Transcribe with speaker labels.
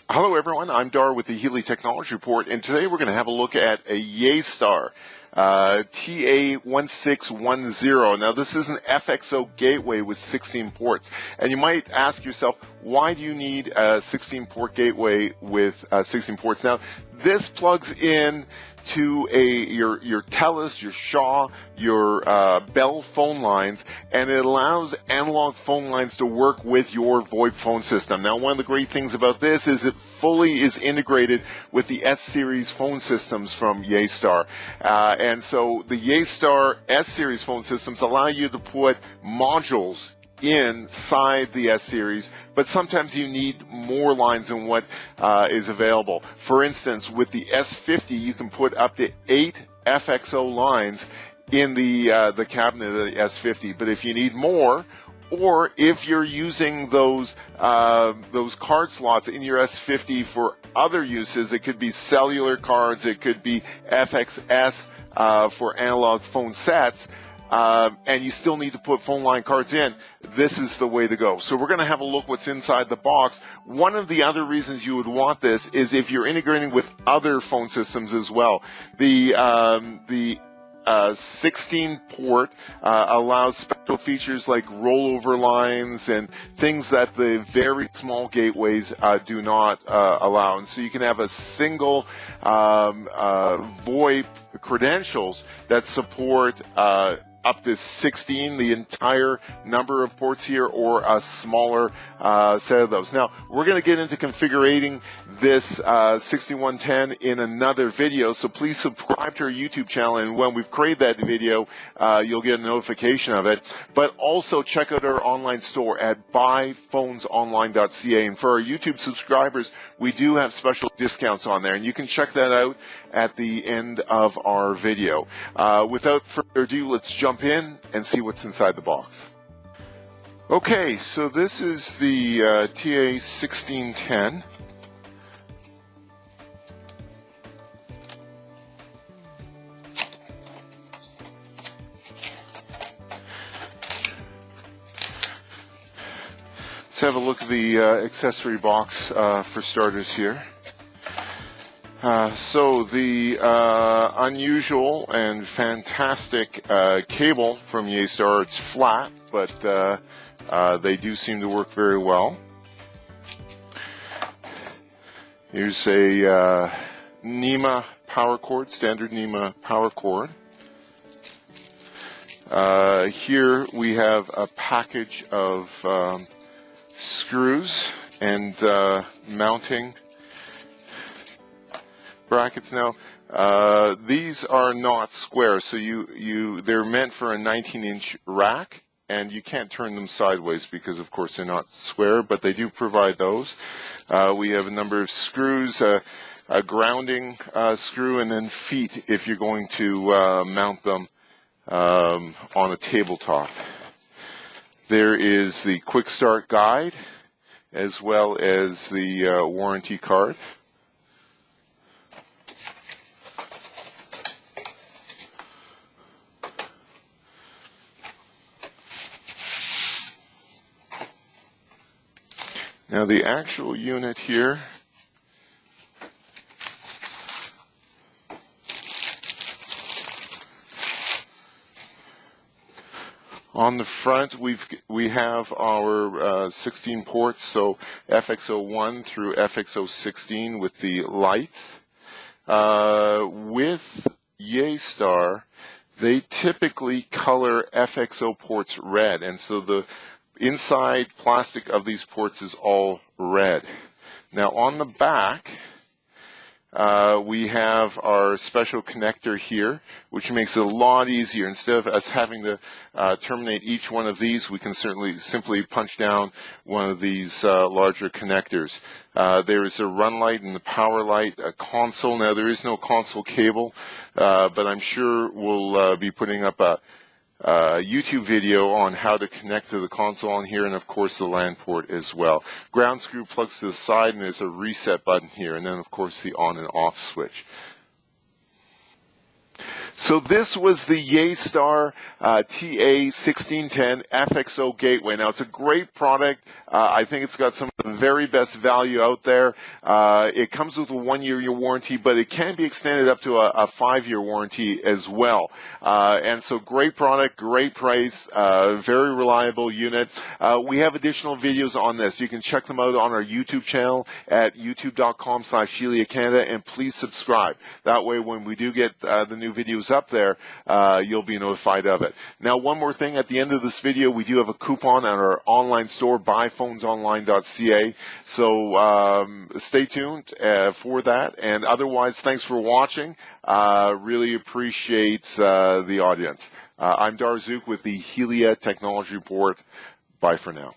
Speaker 1: Hello everyone, I'm Dar with the Healy Technology Report, and today we're going to have a look at a Yeastar TA1610. Now this is an FXO gateway with 16 ports, and you might ask yourself, why do you need a 16-port gateway with 16 ports? Now this plugs in to your TELUS, your Shaw, your Bell phone lines, and it allows analog phone lines to work with your VoIP phone system. Now, one of the great things about this is it fully is integrated with the S-Series phone systems from Yeastar. And so the Yeastar S-Series phone systems allow you to put modules inside the S-Series, but sometimes you need more lines than what is available. For instance, with the S50, you can put up to 8 FXO lines in the cabinet of the S50. But if you need more, or if you're using those card slots in your S50 for other uses, it could be cellular cards, it could be FXS for analog phone sets, and you still need to put phone line cards in, this is the way to go. So we're going to have a look what's inside the box. One of the other reasons you would want this is if you're integrating with other phone systems as well. The 16-port allows special features like rollover lines and things that the very small gateways do not allow. And so you can have a single VoIP credentials that support up to 16, the entire number of ports here, or a smaller set of those. Now, we're going to get into configuring this 6110 in another video, so please subscribe to our YouTube channel, and when we've created that video, you'll get a notification of it. But also check out our online store at buyphonesonline.ca, and for our YouTube subscribers, we do have special discounts on there, and you can check that out at the end of our video. Without further ado, let's jump in and see what's inside the box. Okay, so this is the TA1610. Let's have a look at the accessory box for starters here. So the unusual and fantastic cable from Yeastar, it's flat, but they do seem to work very well. Here's a NEMA power cord, standard NEMA power cord. Here we have a package of screws and mounting brackets. Now, these are not square, so they're meant for a 19-inch rack, and you can't turn them sideways because, of course, they're not square, but they do provide those. We have a number of screws, a grounding screw, and then feet if you're going to mount them on a tabletop. There is the quick start guide as well as the warranty card. Now the actual unit here on the front, we have our 16 ports, so FXO1 through FXO16 with the lights. With Yeastar, they typically color FXO ports red, and so the inside plastic of these ports is all red. Now on the back, we have our special connector here, which makes it a lot easier. Instead of us having to terminate each one of these, we can certainly simply punch down one of these larger connectors. There is a run light and the power light, a console. Now there is no console cable, but I'm sure we'll be putting up a YouTube video on how to connect to the console on here, and of course the LAN port as well. Ground screw plugs to the side, and there's a reset button here, and then of course the on and off switch. So this was the Yeastar TA1610 FXO gateway. Now, it's a great product. I think it's got some of the very best value out there. It comes with a 1-year warranty, but it can be extended up to a 5-year warranty as well. And so great product, great price, very reliable unit. We have additional videos on this. You can check them out on our YouTube channel at youtube.com/HeliaCanada, and please subscribe. That way, when we do get the new videos up there, you'll be notified of it. Now, one more thing. At the end of this video, we do have a coupon on our online store, buyphonesonline.ca. So stay tuned for that. And otherwise, thanks for watching. Really appreciate the audience. I'm Dar Zook with the Helia Technology Report. Bye for now.